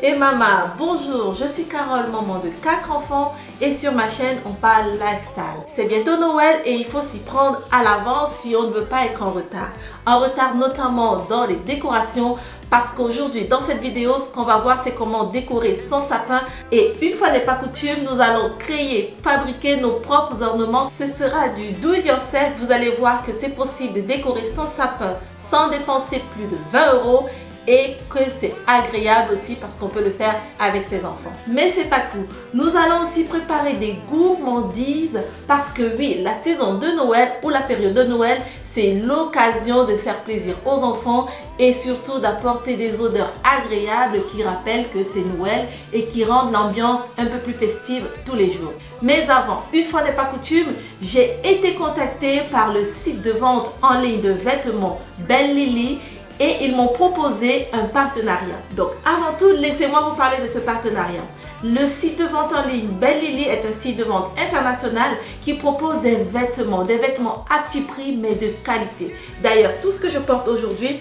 Et maman, bonjour, je suis Carole, maman de 4 enfants et sur ma chaîne on parle lifestyle. C'est bientôt Noël et il faut s'y prendre à l'avance si on ne veut pas être en retard. En retard notamment dans les décorations parce qu'aujourd'hui dans cette vidéo ce qu'on va voir c'est comment décorer son sapin et une fois n'est pas coutume nous allons créer, fabriquer nos propres ornements. Ce sera du do it yourself, vous allez voir que c'est possible de décorer son sapin sans dépenser plus de 20 € et que c'est agréable aussi parce qu'on peut le faire avec ses enfants. Mais c'est pas tout. Nous allons aussi préparer des gourmandises parce que oui, la saison de Noël ou la période de Noël, c'est l'occasion de faire plaisir aux enfants et surtout d'apporter des odeurs agréables qui rappellent que c'est Noël et qui rendent l'ambiance un peu plus festive tous les jours. Mais avant, une fois n'est pas coutume, j'ai été contactée par le site de vente en ligne de vêtements Belle Lily et ils m'ont proposé un partenariat. Donc avant tout, laissez-moi vous parler de ce partenariat. Le site de vente en ligne Belle Lily est un site de vente international qui propose des vêtements à petit prix mais de qualité. D'ailleurs, tout ce que je porte aujourd'hui,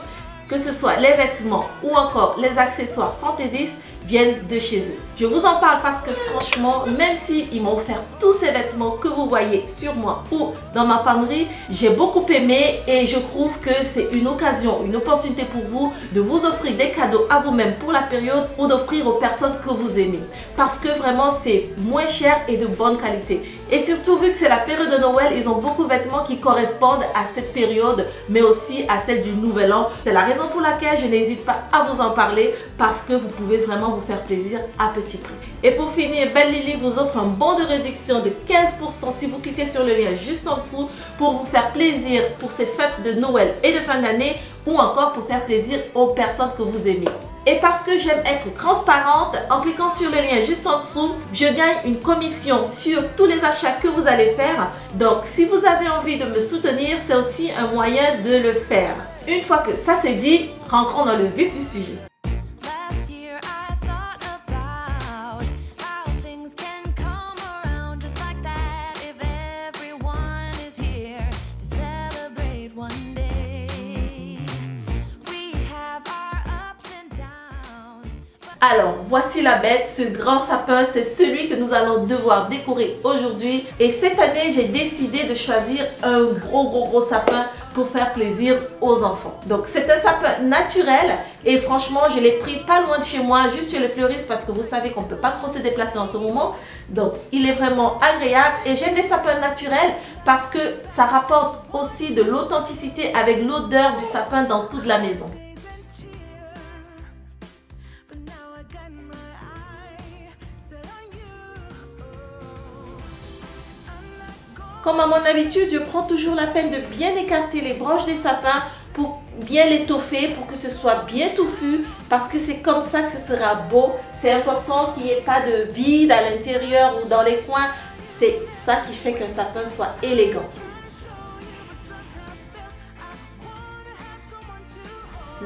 que ce soit les vêtements ou encore les accessoires fantaisistes, viennent de chez eux. Je vous en parle parce que franchement, même si ils m'ont offert tous ces vêtements que vous voyez sur moi ou dans ma pannerie, j'ai beaucoup aimé et je trouve que c'est une occasion, une opportunité pour vous de vous offrir des cadeaux à vous-même pour la période ou d'offrir aux personnes que vous aimez. Parce que vraiment c'est moins cher et de bonne qualité. Et surtout vu que c'est la période de Noël, ils ont beaucoup de vêtements qui correspondent à cette période mais aussi à celle du Nouvel An. C'est la raison pour laquelle je n'hésite pas à vous en parler parce que vous pouvez vraiment vous faire plaisir à petit prix. Et pour finir, Belle Lily vous offre un bon de réduction de 15% si vous cliquez sur le lien juste en dessous pour vous faire plaisir pour ces fêtes de Noël et de fin d'année ou encore pour faire plaisir aux personnes que vous aimez. Et parce que j'aime être transparente, en cliquant sur le lien juste en dessous, je gagne une commission sur tous les achats que vous allez faire. Donc si vous avez envie de me soutenir, c'est aussi un moyen de le faire. Une fois que ça c'est dit, rentrons dans le vif du sujet. Alors, voici la bête, ce grand sapin, c'est celui que nous allons devoir décorer aujourd'hui. Et cette année, j'ai décidé de choisir un gros sapin pour faire plaisir aux enfants. Donc, c'est un sapin naturel et franchement, je l'ai pris pas loin de chez moi, juste chez le fleuriste parce que vous savez qu'on ne peut pas trop se déplacer en ce moment. Donc, il est vraiment agréable et j'aime les sapins naturels parce que ça rapporte aussi de l'authenticité avec l'odeur du sapin dans toute la maison. Comme à mon habitude, je prends toujours la peine de bien écarter les branches des sapins pour bien l'étoffer, pour que ce soit bien touffu, parce que c'est comme ça que ce sera beau. C'est important qu'il n'y ait pas de vide à l'intérieur ou dans les coins. C'est ça qui fait qu'un sapin soit élégant.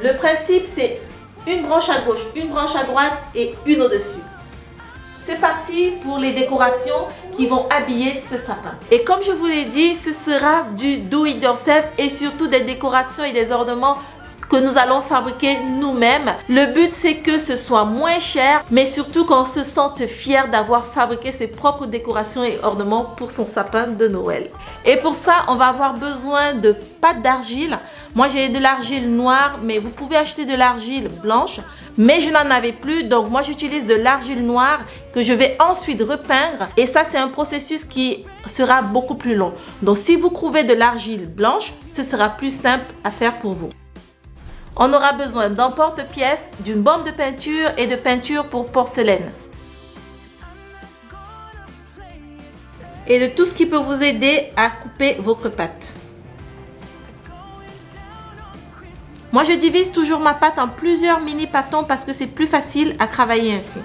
Le principe, c'est une branche à gauche, une branche à droite et une au-dessus. C'est parti pour les décorations qui vont habiller ce sapin. Et comme je vous l'ai dit, ce sera du do it yourself et surtout des décorations et des ornements que nous allons fabriquer nous-mêmes. Le but c'est que ce soit moins cher, mais surtout qu'on se sente fier d'avoir fabriqué ses propres décorations et ornements pour son sapin de Noël. Et pour ça, on va avoir besoin de pâte d'argile. Moi j'ai de l'argile noire, mais vous pouvez acheter de l'argile blanche. Mais je n'en avais plus, donc moi j'utilise de l'argile noire que je vais ensuite repeindre. Et ça c'est un processus qui sera beaucoup plus long. Donc si vous trouvez de l'argile blanche, ce sera plus simple à faire pour vous. On aura besoin d'un porte-pièce, d'une bombe de peinture et de peinture pour porcelaine. Et de tout ce qui peut vous aider à couper votre pâte. Moi, je divise toujours ma pâte en plusieurs mini pâtons parce que c'est plus facile à travailler ainsi.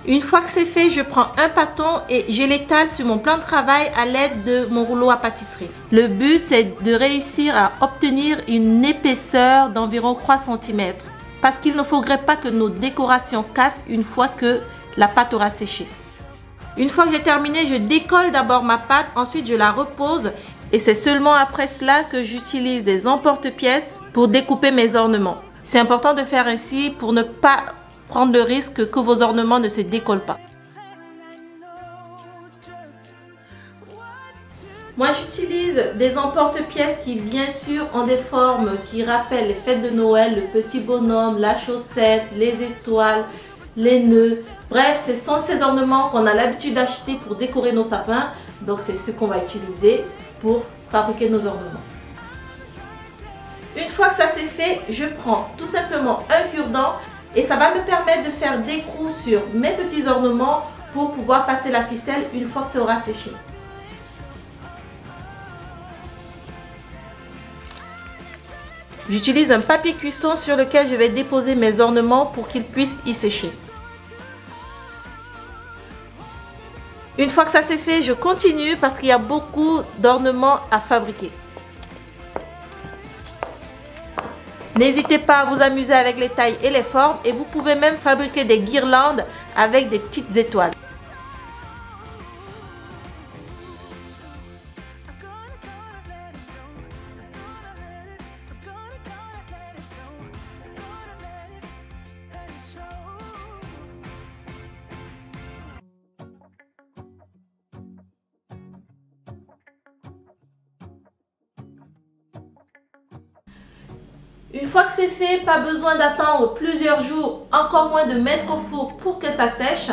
Une fois que c'est fait, je prends un pâton et je l'étale sur mon plan de travail à l'aide de mon rouleau à pâtisserie. Le but, c'est de réussir à obtenir une épaisseur d'environ 3 cm parce qu'il ne faudrait pas que nos décorations cassent une fois que la pâte aura séché. Une fois que j'ai terminé, je décolle d'abord ma pâte, ensuite je la repose Et c'est seulement après cela que j'utilise des emporte-pièces pour découper mes ornements. C'est important de faire ainsi pour ne pas prendre le risque que vos ornements ne se décollent pas. Moi, j'utilise des emporte-pièces qui, bien sûr, ont des formes qui rappellent les fêtes de Noël, le petit bonhomme, la chaussette, les étoiles, les nœuds. Bref, ce sont ces ornements qu'on a l'habitude d'acheter pour décorer nos sapins. Donc, c'est ce qu'on va utiliser pour fabriquer nos ornements. Une fois que ça c'est fait, je prends tout simplement un cure-dent et ça va me permettre de faire d'écrou sur mes petits ornements pour pouvoir passer la ficelle une fois que ça aura séché. J'utilise un papier cuisson sur lequel je vais déposer mes ornements pour qu'ils puissent y sécher. Une fois que ça c'est fait, je continue parce qu'il y a beaucoup d'ornements à fabriquer. N'hésitez pas à vous amuser avec les tailles et les formes et vous pouvez même fabriquer des guirlandes avec des petites étoiles. Une fois que c'est fait, pas besoin d'attendre plusieurs jours, encore moins de mettre au four pour que ça sèche.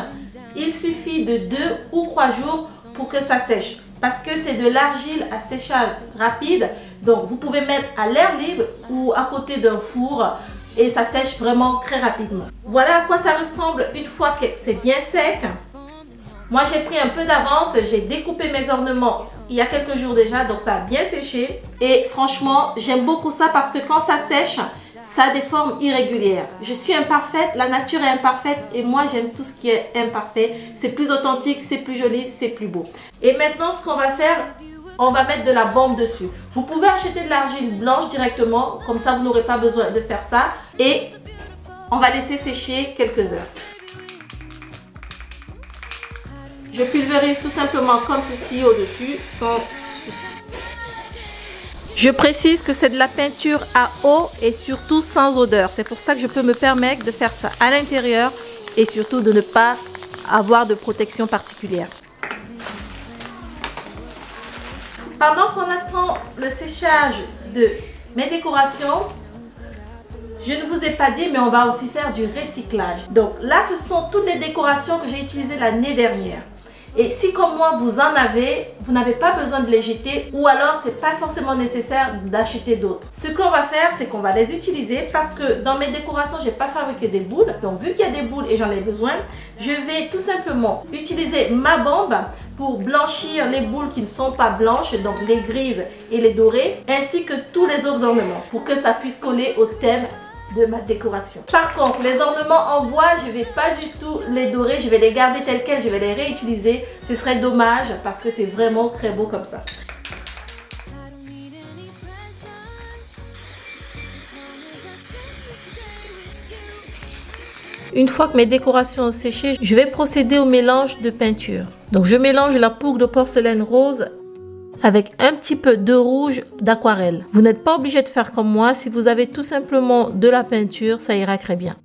Il suffit de 2 ou 3 jours pour que ça sèche. Parce que c'est de l'argile à séchage rapide. Donc vous pouvez mettre à l'air libre ou à côté d'un four et ça sèche vraiment très rapidement. Voilà à quoi ça ressemble une fois que c'est bien sec. Moi j'ai pris un peu d'avance, j'ai découpé mes ornements il y a quelques jours déjà, donc ça a bien séché. Et franchement, j'aime beaucoup ça parce que quand ça sèche, ça a des formes irrégulières. Je suis imparfaite, la nature est imparfaite et moi j'aime tout ce qui est imparfait. C'est plus authentique, c'est plus joli, c'est plus beau. Et maintenant ce qu'on va faire, on va mettre de la bande dessus. Vous pouvez acheter de l'argile blanche directement, comme ça vous n'aurez pas besoin de faire ça. Et on va laisser sécher quelques heures. Je pulvérise tout simplement comme ceci au-dessus, sans souci. Je précise que c'est de la peinture à eau et surtout sans odeur. C'est pour ça que je peux me permettre de faire ça à l'intérieur et surtout de ne pas avoir de protection particulière. Pendant qu'on attend le séchage de mes décorations, je ne vous ai pas dit, mais on va aussi faire du recyclage. Donc là, ce sont toutes les décorations que j'ai utilisées l'année dernière. Et si comme moi vous en avez, vous n'avez pas besoin de les jeter ou alors c'est pas forcément nécessaire d'acheter d'autres. Ce qu'on va faire, c'est qu'on va les utiliser parce que dans mes décorations, j'ai pas fabriqué des boules. Donc vu qu'il y a des boules et j'en ai besoin, je vais tout simplement utiliser ma bombe pour blanchir les boules qui ne sont pas blanches, donc les grises et les dorées, ainsi que tous les autres ornements pour que ça puisse coller au thème de ma décoration. Par contre, les ornements en bois, je ne vais pas du tout les dorer, je vais les garder tels quels, je vais les réutiliser. Ce serait dommage parce que c'est vraiment très beau comme ça. Une fois que mes décorations ont séché, je vais procéder au mélange de peinture. Donc je mélange la poudre de porcelaine rose avec un petit peu de rouge d'aquarelle. Vous n'êtes pas obligé de faire comme moi. Si vous avez tout simplement de la peinture, ça ira très bien.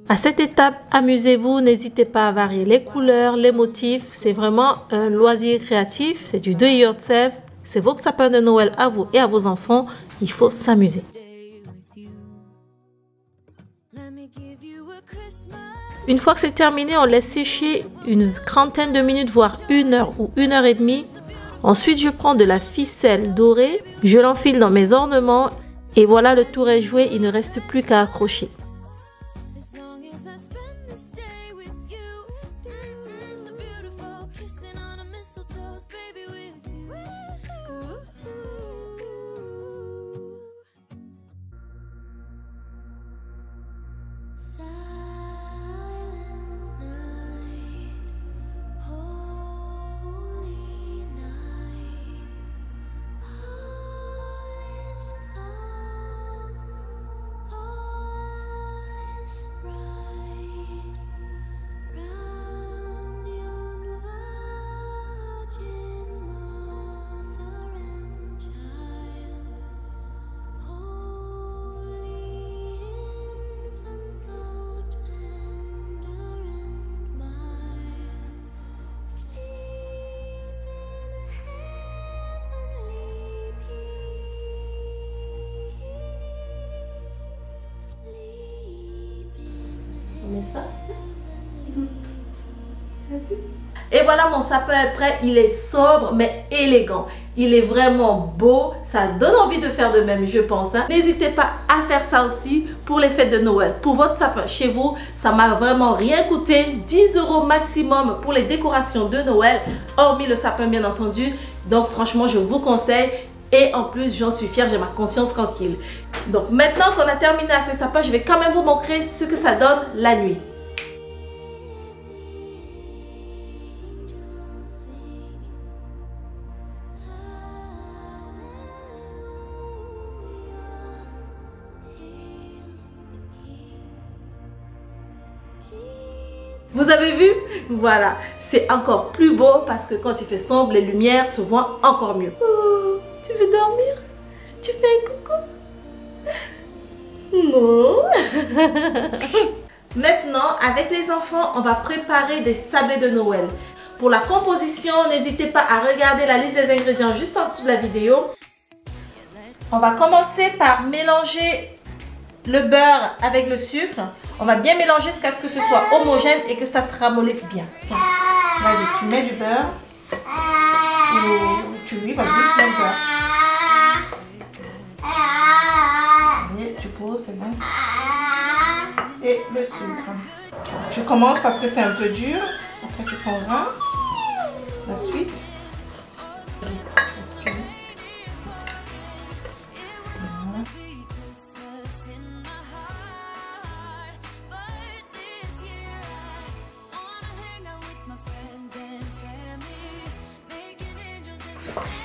À cette étape, amusez-vous. N'hésitez pas à varier les couleurs, les motifs. C'est vraiment un loisir créatif. C'est du do it yourself. C'est votre sapin de Noël à vous et à vos enfants. Il faut s'amuser. Une fois que c'est terminé, on laisse sécher une trentaine de minutes, voire 1 heure ou 1 heure et demie. Ensuite, je prends de la ficelle dorée, je l'enfile dans mes ornements et voilà, le tour est joué, il ne reste plus qu'à accrocher. met ça. Et voilà, mon sapin est prêt. Il est sobre mais élégant. Il est vraiment beau. Ça donne envie de faire de même, je pense. Hein. N'hésitez pas à faire ça aussi pour les fêtes de Noël. Pour votre sapin chez vous, ça m'a vraiment rien coûté. 10 € maximum pour les décorations de Noël, hormis le sapin bien entendu. Donc franchement, je vous conseille. Et en plus, j'en suis fière, j'ai ma conscience tranquille. Donc maintenant qu'on a terminé à ce sapin, je vais quand même vous montrer ce que ça donne la nuit. Vous avez vu? Voilà, c'est encore plus beau parce que quand il fait sombre, les lumières se voient encore mieux. Oh, tu veux dormir? Tu fais un coucou? Non. Maintenant, avec les enfants, on va préparer des sablés de Noël. Pour la composition, n'hésitez pas à regarder la liste des ingrédients juste en dessous de la vidéo. On va commencer par mélanger le beurre avec le sucre. On va bien mélanger jusqu'à ce que ce soit homogène et que ça se ramollisse bien. Tiens, vas-y, tu mets du beurre. Ou tu lui, vas-y, plein de beurre. Et tu poses, c'est bon. Et le sucre. Je commence parce que c'est un peu dur. Après, tu prendras la suite.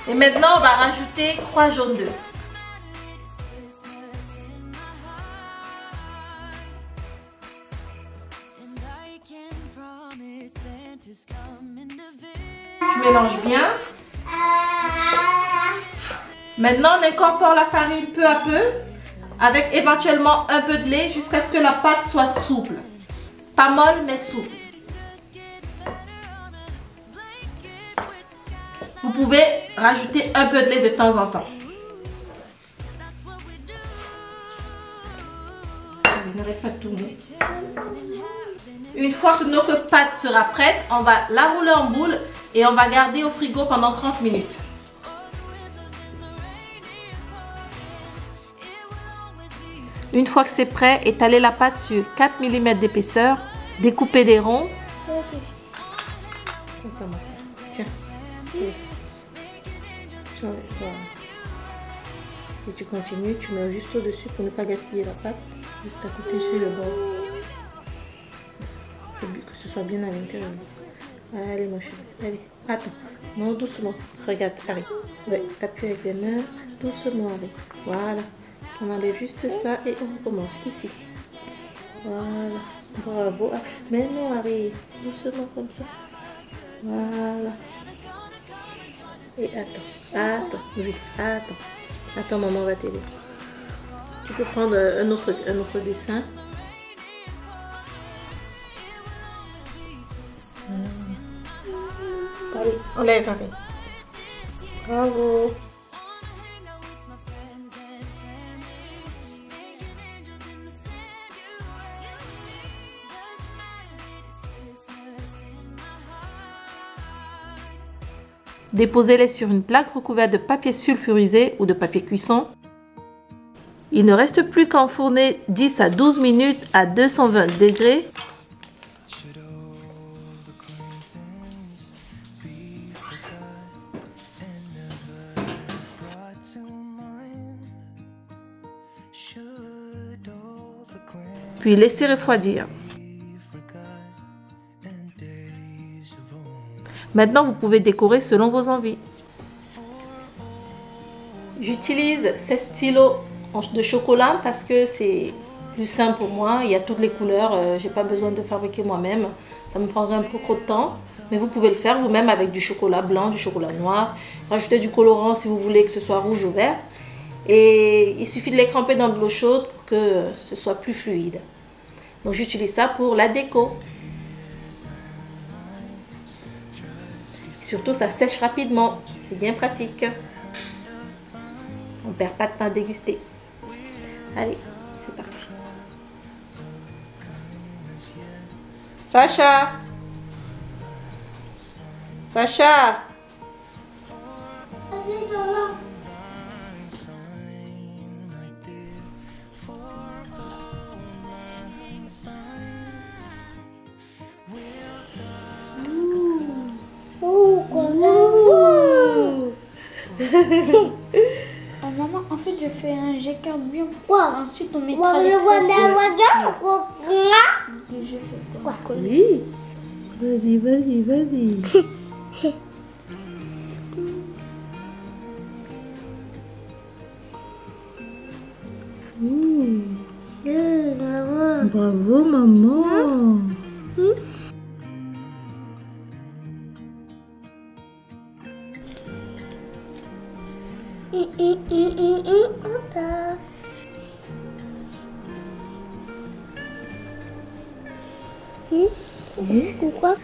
Et maintenant, on va rajouter 3 jaunes d'œufs. Tu mélanges bien. Maintenant, on incorpore la farine peu à peu avec éventuellement un peu de lait jusqu'à ce que la pâte soit souple. Pas molle, mais souple. Vous pouvez rajouter un peu de lait de temps en temps. N'arrête pas de tourner. Une fois que notre pâte sera prête, on va la rouler en boule et on va garder au frigo pendant 30 minutes. Une fois que c'est prêt, étalez la pâte sur 4 mm d'épaisseur, découpez des ronds. Tiens. Et tu continues, tu mets juste au-dessus pour ne pas gaspiller la pâte, juste à côté sur le bord. Que ce soit bien à l'intérieur. Allez mon chéri, allez, attends, non doucement, regarde, Harry. Ouais, appuie avec les mains, doucement Harry. Voilà, on enlève juste ça et on recommence ici. Voilà, bravo. Mais non Harry, doucement comme ça. Voilà. Et attends, oui, attends, maman va t'aider. Tu peux prendre un autre dessin. Allez, enlève, Harry. Bravo. Déposez-les sur une plaque recouverte de papier sulfurisé ou de papier cuisson. Il ne reste plus qu'à enfourner 10 à 12 minutes à 220 degrés. Puis laissez refroidir. Maintenant, vous pouvez décorer selon vos envies. J'utilise ces stylos de chocolat parce que c'est plus simple pour moi. Il y a toutes les couleurs. Je n'ai pas besoin de fabriquer moi-même. Ça me prendrait un peu trop de temps. Mais vous pouvez le faire vous-même avec du chocolat blanc, du chocolat noir. Rajoutez du colorant si vous voulez que ce soit rouge ou vert. Et il suffit de les tremper dans de l'eau chaude pour que ce soit plus fluide. Donc j'utilise ça pour la déco. Surtout, ça sèche rapidement. C'est bien pratique. On ne perd pas de temps à déguster. Allez, c'est parti. Sacha. Sacha. Maman, en fait, je fais un G4 bien. Ensuite, on mettra les Je fais quoi? Oui. Vas-y, vas-y, vas-y. Bravo, maman. Pourquoi?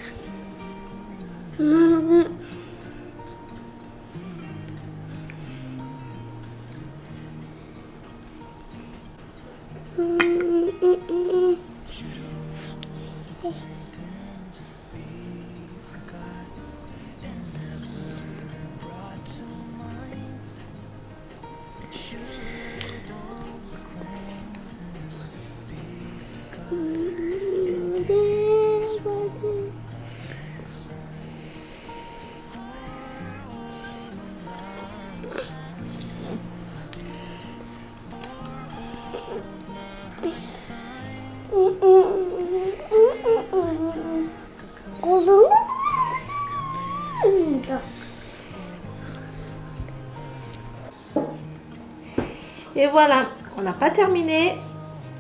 Et voilà, on n'a pas terminé.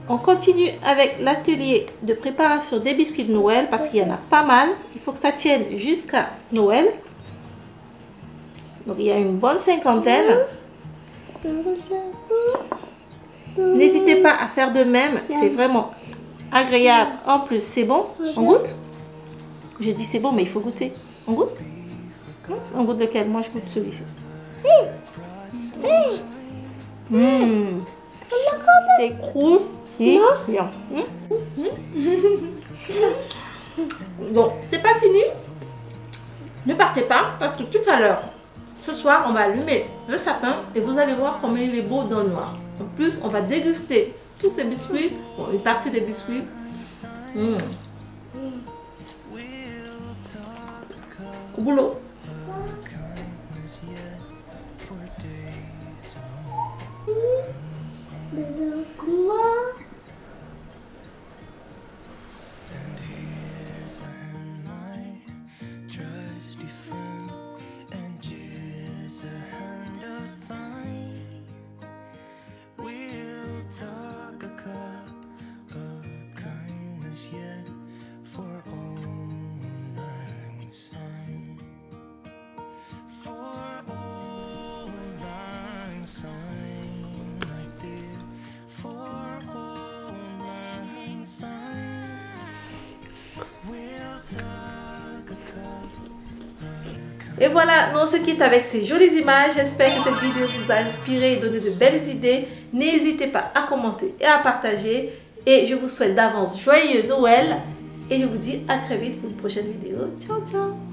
On continue avec l'atelier de préparation des biscuits de Noël parce qu'il y en a pas mal. Il faut que ça tienne jusqu'à Noël. Donc il y a une bonne cinquantaine. N'hésitez pas à faire de même, c'est vraiment agréable. En plus, c'est bon. On goûte? J'ai dit c'est bon, mais il faut goûter. On goûte? On goûte lequel? Moi, je goûte celui-ci. C'est croustillant. Donc, c'est pas fini. Ne partez pas parce que tout à l'heure, ce soir, on va allumer le sapin et vous allez voir comment il est beau dans le noir. En plus, on va déguster tous ces biscuits. Bon, une partie des biscuits. Au boulot. Et voilà, nous on se quitte avec ces jolies images. J'espère que cette vidéo vous a inspiré et donné de belles idées. N'hésitez pas à commenter et à partager. Et je vous souhaite d'avance joyeux Noël. Et je vous dis à très vite pour une prochaine vidéo. Ciao, ciao!